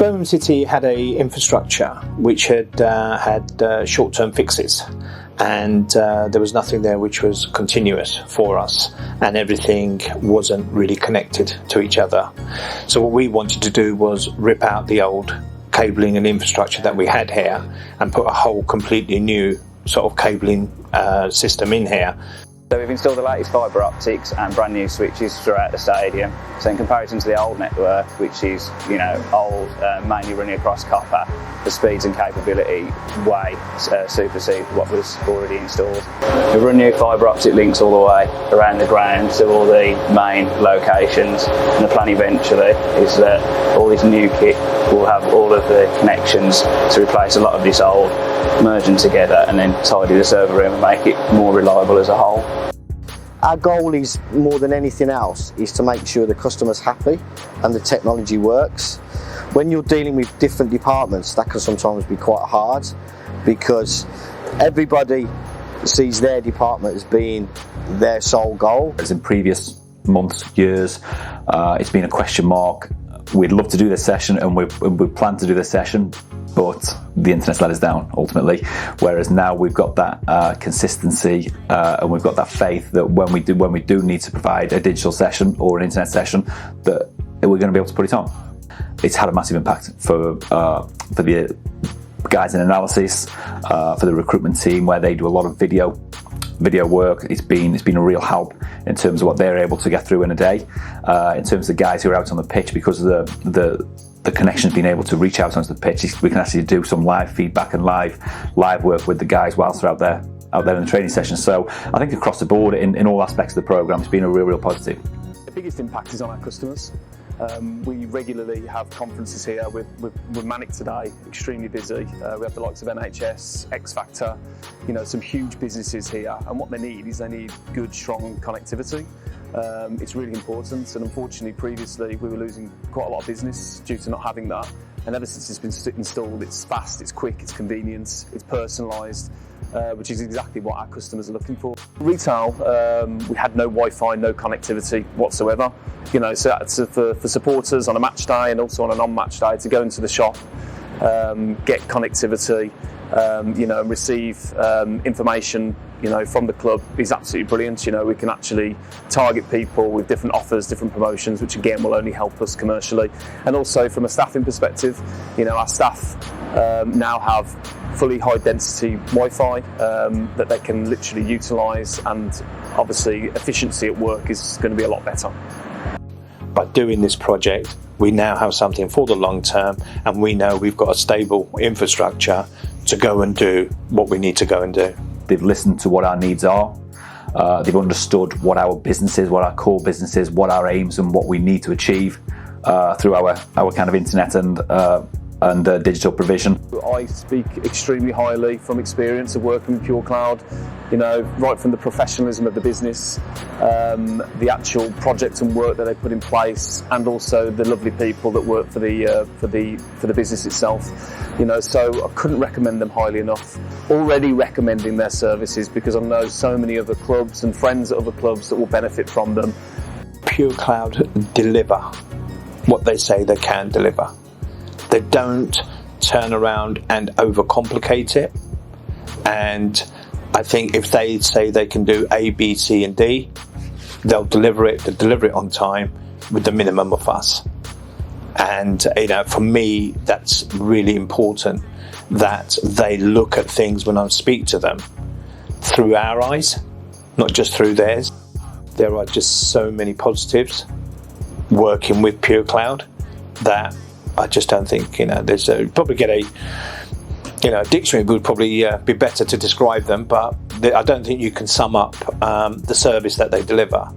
Birmingham City had a infrastructure which had short-term fixes, and there was nothing there which was continuous for us, and everything wasn't really connected to each other. So what we wanted to do was rip out the old cabling and infrastructure that we had here and put a whole completely new sort of cabling system in here. So we've installed the latest fibre optics and brand new switches throughout the stadium. So in comparison to the old network, which is old, mainly running across copper, the speeds and capability way supersede what was already installed. We run new fibre optic links all the way around the ground to all the main locations, and the plan eventually is that all this new kit will have all of the connections to replace a lot of this old, merge them together and then tidy the server room and make it more reliable as a whole. Our goal is, more than anything else, is to make sure the customer's happy and the technology works. When you're dealing with different departments, that can sometimes be quite hard because everybody sees their department as being their sole goal. As in previous months, years, it's been a question mark. We'd love to do this session and we plan to do this session, but the internet's let us down ultimately. Whereas now we've got that consistency and we've got that faith that when we do need to provide a digital session or an internet session, that we're going to be able to put it on. It's had a massive impact for the guys in analysis, for the recruitment team where they do a lot of video work. It's been a real help in terms of what they're able to get through in a day. In terms of the guys who are out on the pitch, because of the connection's been able to reach out onto the pitch, we can actually do some live feedback and live work with the guys whilst they're out there in the training session. So I think across the board, in all aspects of the programme, it's been a real positive. The biggest impact is on our customers. We regularly have conferences here. We're manic today, extremely busy. We have the likes of NHS, X Factor, some huge businesses here, and what they need is good, strong connectivity. It's really important, and unfortunately previously we were losing quite a lot of business due to not having that, and ever since it's been installed, it's fast, it's quick, it's convenient, it's personalised, which is exactly what our customers are looking for. Retail, we had no Wi-Fi, no connectivity whatsoever. So that's for supporters on a match day and also on a non-match day to go into the shop, get connectivity, and receive information, from the club is absolutely brilliant. We can actually target people with different offers, different promotions, which again will only help us commercially. And also from a staffing perspective, our staff now have fully high density Wi-Fi that they can literally utilise, and obviously efficiency at work is going to be a lot better. By doing this project, we now have something for the long term, and we know we've got a stable infrastructure to go and do what we need to go and do. They've listened to what our needs are. They've understood what our business is, what our core business is, what our aims and what we need to achieve through our kind of internet and digital provision. I speak extremely highly from experience of working with Pure Cloud, right from the professionalism of the business, the actual project and work that they put in place, and also the lovely people that work for the business itself. So I couldn't recommend them highly enough. Already recommending their services because I know so many other clubs and friends at other clubs that will benefit from them. Pure Cloud deliver what they say they can deliver. They don't turn around and overcomplicate it. And I think if they say they can do A, B, C, and D, they'll deliver it. They'll deliver it on time with the minimum of fuss. And for me, that's really important that they look at things when I speak to them through our eyes, not just through theirs. There are just so many positives working with Pure Cloud that I just don't think, there's probably get a dictionary would probably be better to describe them, but I don't think you can sum up the service that they deliver.